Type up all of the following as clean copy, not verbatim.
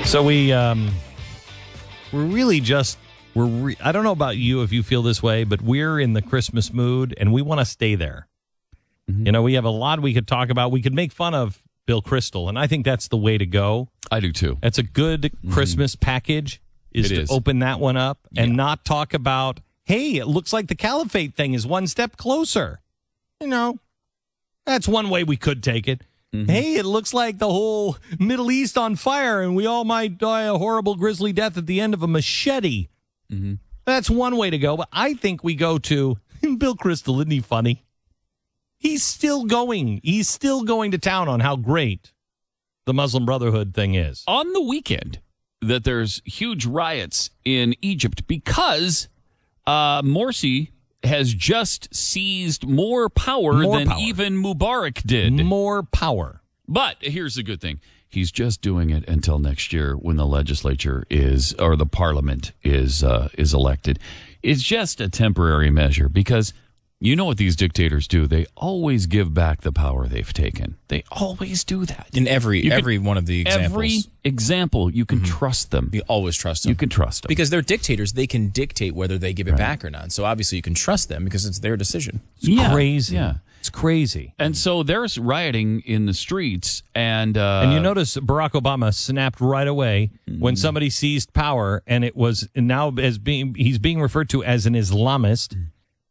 So we're really just, I don't know about you if you feel this way, but we're in the Christmas mood and we want to stay there. Mm-hmm. You know, we have a lot we could talk about. We could make fun of Bill Kristol, and I think that's the way to go. I do too. That's a good Christmas package, is open that one up and not talk about, hey, it looks like the caliphate thing is one step closer. You know, that's one way we could take it. Mm-hmm. Hey, it looks like the whole Middle East on fire and we all might die a horrible, grisly death at the end of a machete. Mm-hmm. That's one way to go. But I think we go to Bill Kristol. Isn't he funny? He's still going. He's still going to town on how great the Muslim Brotherhood thing is. On the weekend, that there's huge riots in Egypt because Morsi has just seized more power than even Mubarak did. More power. But here's the good thing. He's just doing it until next year when the legislature is, or the parliament is elected. It's just a temporary measure because you know what these dictators do. They always give back the power they've taken. They always do that. In every one of the examples. Every example, you can trust them. You always trust them. You can trust them. Because they're dictators. They can dictate whether they give it back or not. So obviously you can trust them because it's their decision. It's crazy. Yeah. It's crazy. And so there's rioting in the streets. And you notice Barack Obama snapped right away when somebody seized power, and it was now he's being referred to as an Islamist.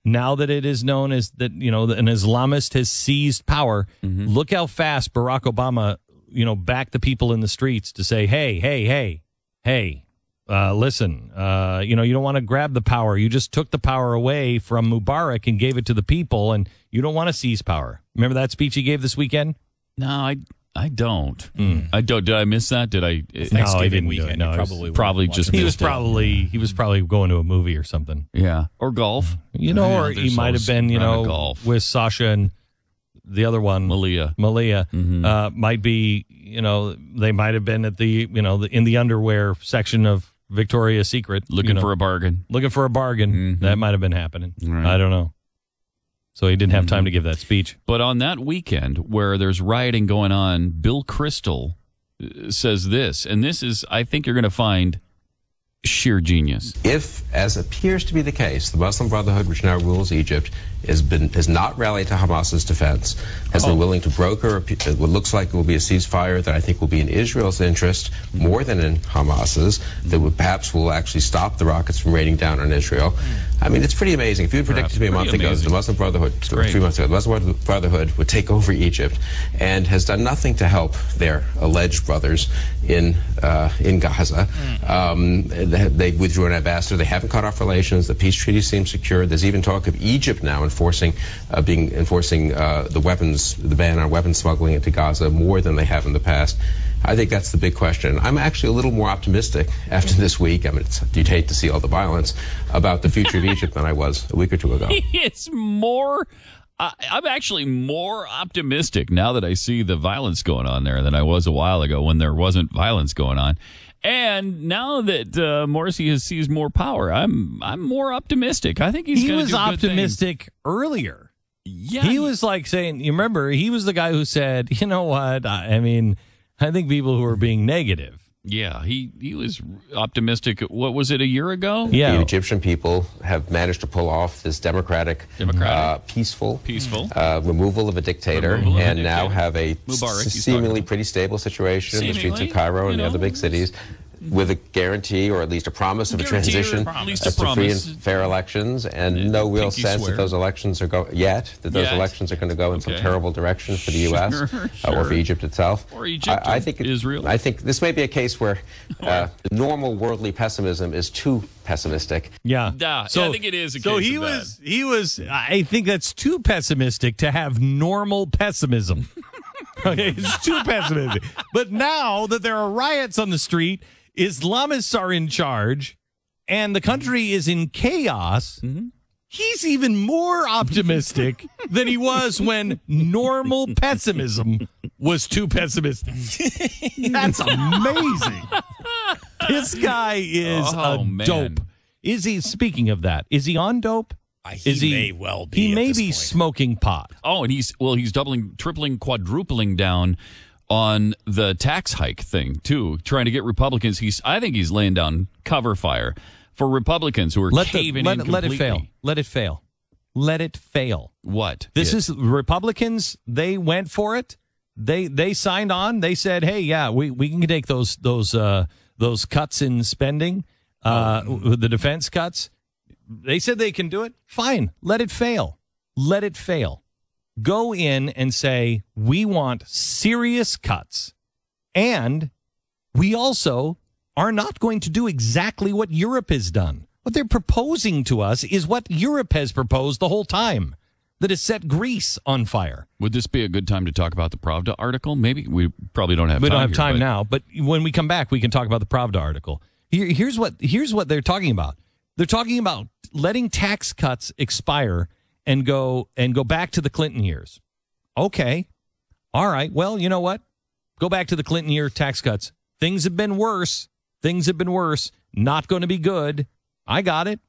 Now that it is known as that, you know, an Islamist has seized power, look how fast Barack Obama, you know, backed the people in the streets to say, hey, listen, you know, you don't want to grab the power. You just took the power away from Mubarak and gave it to the people, and you don't want to seize power. Remember that speech he gave this weekend? No, I don't. I don't. Did I miss that? Did I? Thanksgiving weekend. No, probably just he was probably going to a movie or something. Yeah, or golf. You know, or he might have been, you know, with Sasha and the other one, Malia. Might be, you know, they might have been at the, you know, in the underwear section of Victoria's Secret, looking for a bargain. That might have been happening. Right. I don't know. So he didn't have time to give that speech. But on that weekend where there's rioting going on, Bill Kristol says this, and this is, I think you're going to find sheer genius. If, as appears to be the case, the Muslim Brotherhood, which now rules Egypt, has not rallied to Hamas's defense, has been willing to broker what looks like it will be a ceasefire that I think will be in Israel's interest more than in Hamas's, that perhaps will actually stop the rockets from raining down on Israel. I mean, it's pretty amazing. If you had predicted to me a month ago that the Muslim Brotherhood, 3 months ago, the Muslim Brotherhood would take over Egypt and has done nothing to help their alleged brothers in Gaza. They withdrew an ambassador. They haven't cut off relations. The peace treaty seems secure. There's even talk of Egypt now enforcing the ban on weapons smuggling into Gaza more than they have in the past. I think that's the big question. I'm actually a little more optimistic after this week. I mean, you'd hate to see all the violence about the future of Egypt than I was a week or two ago. I'm actually more optimistic now that I see the violence going on there than I was a while ago when there wasn't violence going on. And now that Morsi has seized more power, I'm more optimistic. I think he was optimistic earlier. Yeah, he was like saying, you remember, he was the guy who said, you know what? I mean, I think people who are being negative. Yeah, he was optimistic. What was it, a year ago? Yeah. The Egyptian people have managed to pull off this democratic. Peaceful removal of a dictator, and now have a seemingly pretty stable situation in the streets of Cairo and the other big cities, with a guarantee, or at least a promise of a transition to free and fair elections, and no real sense that those elections are elections are going to go in some terrible direction for the U.S. Or for Egypt itself. Or Egypt, Israel. I think this may be a case where normal worldly pessimism is too pessimistic. Yeah. So I think it is a case so he was. I think that's too pessimistic to have normal pessimism. Okay, it's too pessimistic. But now that there are riots on the street, Islamists are in charge, and the country is in chaos, he's even more optimistic than he was when normal pessimism was too pessimistic. That's amazing. This guy is a dope. Is he, speaking of that, is he on dope? He may well be. He at may this be point. smoking pot. Oh, and he's doubling, tripling, quadrupling down on the tax hike thing too, trying to get Republicans. I think he's laying down cover fire for Republicans who are caving in completely. Let it fail. Let it fail. Let it fail. What? This is Republicans. They went for it. They signed on. They said, "Hey, yeah, we can take those cuts in spending, the defense cuts." They said they can do it. Fine. Let it fail. Let it fail. Go in and say, we want serious cuts. And we also are not going to do exactly what Europe has done. What they're proposing to us is what Europe has proposed the whole time, that has set Greece on fire. Would this be a good time to talk about the Pravda article? Maybe we probably don't have time. We don't have here, time now, but when we come back, we can talk about the Pravda article. Here's what they're talking about. They're talking about letting tax cuts expire and go back to the Clinton years. Okay. All right. Well, you know what? Go back to the Clinton year tax cuts. Things have been worse. Not going to be good. I got it.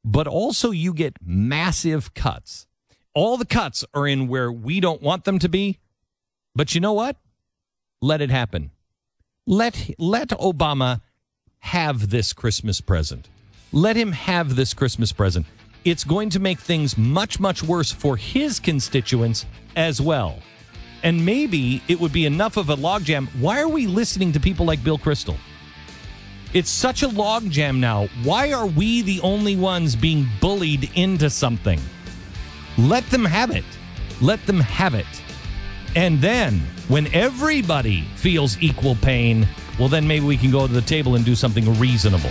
But also you get massive cuts. All the cuts are in where we don't want them to be. But you know what? Let it happen. Let Obama have this Christmas present. Let him have this Christmas present. It's going to make things much, much worse for his constituents as well. And maybe it would be enough of a logjam. Why are we listening to people like Bill Kristol? It's such a logjam now. Why are we the only ones being bullied into something? Let them have it. Let them have it. And then, when everybody feels equal pain, well, then maybe we can go to the table and do something reasonable.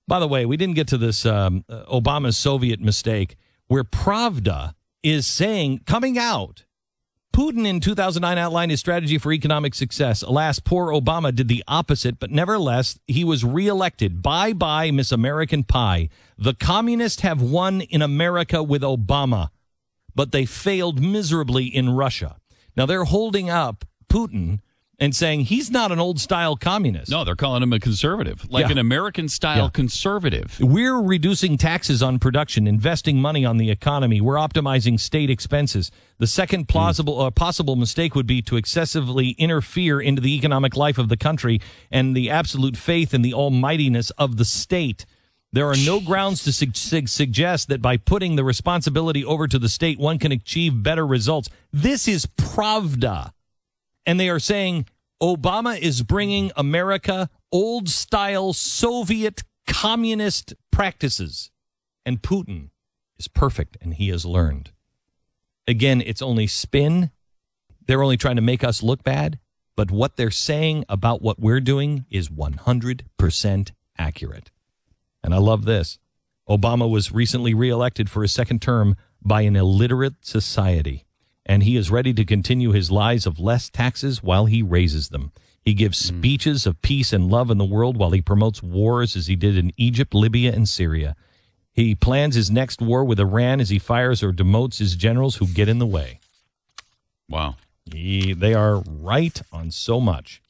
By the way, we didn't get to this Obama's Soviet mistake where Pravda is saying, coming out, Putin in 2009 outlined his strategy for economic success. Alas, poor Obama did the opposite, but nevertheless, he was reelected. Bye-bye, Miss American Pie. The communists have won in America with Obama, but they failed miserably in Russia. Now, they're holding up Putin and saying he's not an old-style communist. No, they're calling him a conservative, like an American-style conservative. We're reducing taxes on production, investing money on the economy. We're optimizing state expenses. The second possible mistake would be to excessively interfere into the economic life of the country and the absolute faith in the almightiness of the state. There are no grounds to suggest that by putting the responsibility over to the state, one can achieve better results. This is Pravda. And they are saying Obama is bringing America old-style Soviet communist practices. And Putin is perfect, and he has learned. Again, it's only spin. They're only trying to make us look bad. But what they're saying about what we're doing is 100% accurate. And I love this. Obama was recently reelected for his second term by an illiterate society. And he is ready to continue his lies of less taxes while he raises them. He gives speeches of peace and love in the world while he promotes wars as he did in Egypt, Libya, and Syria. He plans his next war with Iran as he fires or demotes his generals who get in the way. Wow. They are right on so much.